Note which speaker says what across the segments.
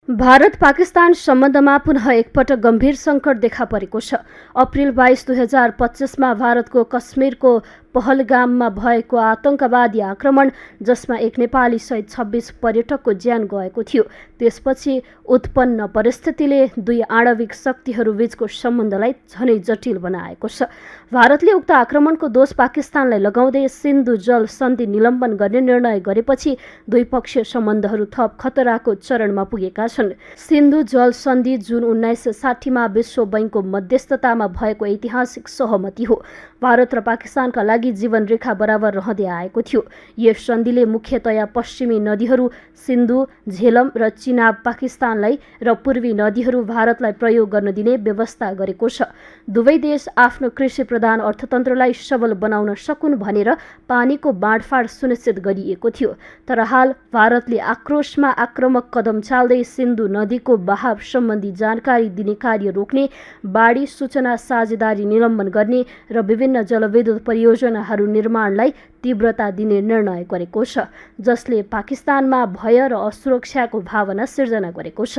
Speaker 1: भारत पाकिस्तान सम्बन्धमा पुनः एकपटक गम्भीर सङ्कट देखा परेको छ। अप्रिल 22, 2025मा भारतको कश्मीरको पहलगाममा भएको आतंकवादी आक्रमण, जसमा एक नेपाली सहित 26 पर्यटकको ज्यान गएको थियो, त्यसपछि उत्पन्न परिस्थितिले दुई आणविक शक्तिहरू बीचको सम्बन्धलाई झनै जटिल बनाएको छ। भारतले उक्त आक्रमणको दोष पाकिस्तानलाई लगाउँदै सिन्धु जल सन्धि निलम्बन गर्ने निर्णय गरेपछि द्विपक्षीय सम्बन्धहरू थप खतराको चरणमा पुगेका छन्। सिन्धु जल सन्धि जुन 1960मा विश्व बैंकको मध्यस्थतामा भएको ऐतिहासिक सहमति हो। भारत र पाकिस्तानका लागि जीवन रेखा बराबर रहँदै आएको थियो। यस सन्धिले मुख्यतया पश्चिमी नदीहरू सिन्धु, झेलम र चिनाब पाकिस्तानलाई र पूर्वी नदीहरू भारतलाई प्रयोग गर्न दिने व्यवस्था गरेको छ। दुवै देश आफ्नो कृषि प्रधान अर्थतन्त्रलाई सबल बनाउन सकुन् भनेर पानीको बाँडफाँड सुनिश्चित गरिएको थियो। तर हाल भारतले आक्रोशमा आक्रामक कदम चाल्दै सिन्धु नदीको बहाव सम्बन्धी जानकारी दिने कार्य रोक्ने, बाढी सूचना साझेदारी निलम्बन गर्ने र विभिन्न जलविद्युत परियोजनाहरू निर्माणलाई तीव्रता दिने निर्णय गरेको छ, जसले पाकिस्तानमा भय र असुरक्षाको भावना सिर्जना गरेको छ।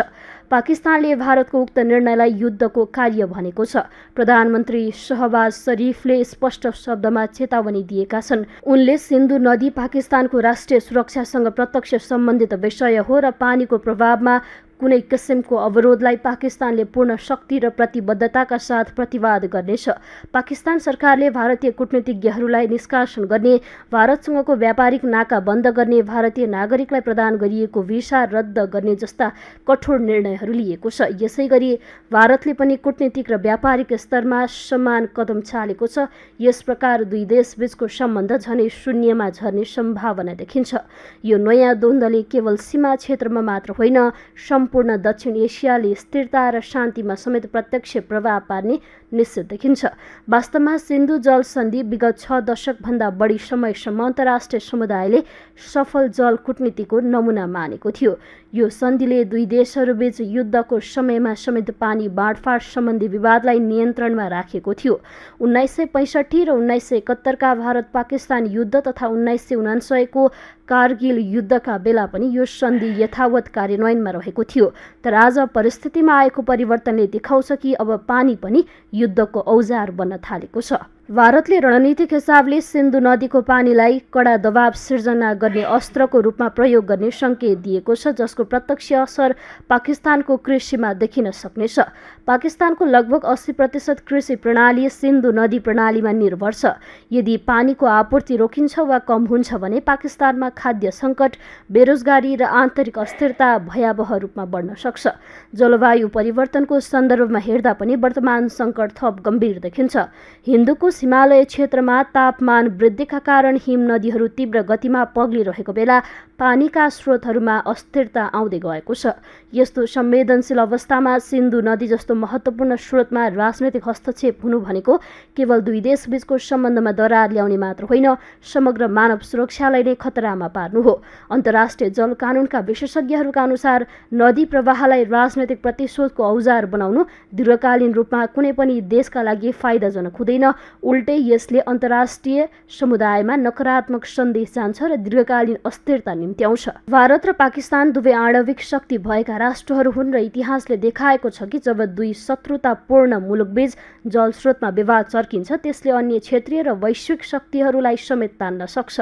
Speaker 1: पाकिस्तानले भारतको उक्त निर्णयलाई युद्धको कार्य भनेको छ। प्रधानमन्त्री शहबाज शरीफले स्पष्ट शब्दमा चेतावनी दिएका छन्। उनले सिन्धु नदी पाकिस्तानको राष्ट्रिय सुरक्षासँग प्रत्यक्ष सम्बन्धित विषय हो र पानीको प्रभावमा कुनै किसिमको अवरोधलाई पाकिस्तानले पूर्ण शक्ति र प्रतिबद्धताका साथ प्रतिवाद गर्नेछ। पाकिस्तान सरकारले भारतीय कूटनीतिज्ञहरूलाई निष्कासन गर्ने, भारतसँगको व्यापारिक नाका बन्द गर्ने, भारतीय नागरिकलाई प्रदान गरिएको भिसा रद्द गर्ने जस्ता कठोर निर्णयहरू लिएको छ। यसैगरी भारतले पनि कूटनीतिक र व्यापारिक स्तरमा समान कदम चालेको छ। यस प्रकार दुई देशबीचको सम्बन्ध झनै शून्यमा झर्ने सम्भावना देखिन्छ। यो नयाँ द्वन्द्वले केवल सीमा क्षेत्रमा मात्र होइन, सम्पूर्ण दक्षिण एसियाली स्थिरता र शान्तिमा समेत प्रत्यक्ष प्रभाव पार्ने निश्चित देखिन्छ। वास्तवमा सिन्धु जल सन्धि विगत 6 दशकभन्दा बढी समयसम्म अन्तर्राष्ट्रिय समुदायले सफल जल कूटनीतिको नमुना मानेको थियो। यो सन्धिले दुई देशहरूबीच युद्धको समयमा समेत पानी बाँडफाँड सम्बन्धी विवादलाई नियन्त्रणमा राखेको थियो। 1965 र 1971 का भारत पाकिस्तान युद्ध तथा 1999 को कारगिल युद्धका बेला पनि यो सन्धि यथावत कार्यान्वयनमा रहेको थियो। तर आज परिस्थितिमा आएको परिवर्तनले देखाउँछ कि अब पानी पनि युद्धको औजार बन्न थालेको छ। भारतले रणनीतिक हिसाबले सिन्धु नदीको पानीलाई कडा दबाव सिर्जना गर्ने अस्त्रको रूपमा प्रयोग गर्ने सङ्केत दिएको छ, जसको प्रत्यक्ष असर पाकिस्तानको कृषिमा देखिन सक्नेछ। पाकिस्तानको लगभग 80% कृषि प्रणाली सिन्धु नदी प्रणालीमा निर्भर छ। यदि पानीको आपूर्ति रोकिन्छ वा कम हुन्छ भने पाकिस्तानमा खाद्य सङ्कट, बेरोजगारी र आन्तरिक अस्थिरता भयावह रूपमा बढ्न सक्छ। जलवायु परिवर्तनको सन्दर्भमा हेर्दा पनि वर्तमान सङ्कट थप गम्भीर देखिन्छ। हिन्दूको हिमालय क्षेत्रमा तापमान वृद्धिका कारण हिम नदीहरू तीव्र गतिमा पग्लिरहेको बेला पानीका स्रोतहरूमा अस्थिरता आउँदै गएको छ। यस्तो संवेदनशील अवस्थामा सिन्धु नदी जस्तो महत्त्वपूर्ण स्रोतमा राजनैतिक हस्तक्षेप हुनु भनेको केवल दुई देशबीचको सम्बन्धमा दरार ल्याउने मात्र होइन, समग्र मानव सुरक्षालाई नै खतरामा पार्नु हो। अन्तर्राष्ट्रिय जल कानुनका विशेषज्ञहरूका अनुसार नदी प्रवाहलाई राजनैतिक प्रतिशोधको औजार बनाउनु दीर्घकालीन रूपमा कुनै पनि देशका लागि फाइदाजनक हुँदैन। उल्टै यसले अन्तर्राष्ट्रिय समुदायमा नकारात्मक सन्देश जान्छ र दीर्घकालीन अस्थिरता निम्ति आउँछ। भारत र पाकिस्तान दुवै आणविक शक्ति भएका राष्ट्रहरू हुन् र इतिहासले देखाएको छ कि जब दुई शत्रुतापूर्ण मुलुकबीच जलस्रोतमा विवाद चर्किन्छ, त्यसले अन्य क्षेत्रीय र वैश्विक शक्तिहरूलाई समेत तान्न सक्छ।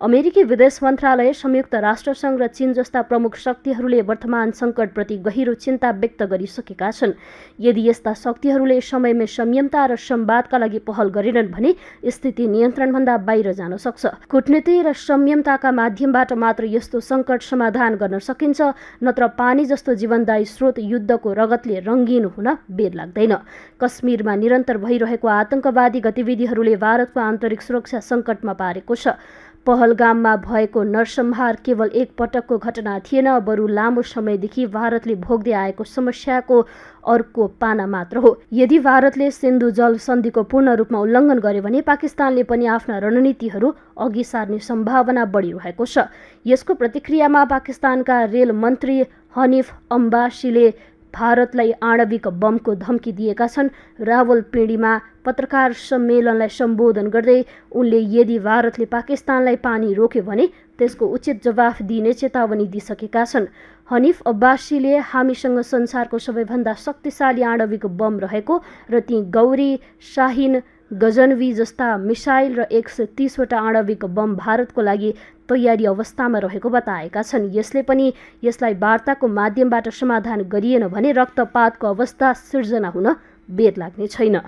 Speaker 1: अमेरिकी विदेश मन्त्रालय, संयुक्त राष्ट्रसङ्घ र चीन जस्ता प्रमुख शक्तिहरूले वर्तमान सङ्कटप्रति गहिरो चिन्ता व्यक्त गरिसकेका छन्। यदि यस्ता शक्तिहरूले समयमै संयमता र संवादका लागि पहल गरेनन् भने स्थिति नियन्त्रणभन्दा बाहिर जान सक्छ। कूटनीति र संयमताका माध्यमबाट मात्र यस्तो सङ्कट समाधान गर्न सकिन्छ, नत्र पानी जस्तो जीवनदायी स्रोत युद्धको रगतले रङ्गीन हुन बेर लाग्दैन। कश्मीरमा निरन्तर भइरहेको आतंकवादी गतिविधिहरूले भारतको आन्तरिक सुरक्षा सङ्कटमा पारेको छ। पहलगाममा भएको नरसंहार केवल एक पटकको घटना थिएन, बरु लामो समयदेखि भारतले भोग्दै आएको समस्याको अर्को पाना मात्र हो। यदि भारतले सिन्धु जल सन्धिको पूर्ण रूपमा उल्लङ्घन गर्यो भने पाकिस्तानले पनि आफ्ना रणनीतिहरू अघि सार्ने सम्भावना बढिरहेको छ। यसको प्रतिक्रियामा पाकिस्तानका रेल मन्त्री हनिफ अम्बासीले भारतलाई आणविक बमको धम्की दिएका छन्। रावलपिंडीमा पत्रकार सम्मेलनलाई सम्बोधन गर्दै उनले यदि भारतले पाकिस्तानलाई पानी रोक्यो भने त्यसको उचित जवाफ दिने चेतावनी दिइसकेका छन्। हनिफ अब्बासीले हामीसँग संसारको सबैभन्दा शक्तिशाली आणविक बम रहेको र ती गौरी, शाहिन, गजनवी जस्ता मिसाइल र 130वटा आणविक बम भारतको लागि तयारी अवस्थामा रहेको बताएका छन्। यसले पनि यसलाई वार्ताको माध्यमबाट समाधान गरिएन भने रक्तपातको अवस्था सिर्जना हुन बेर लाग्ने छैन।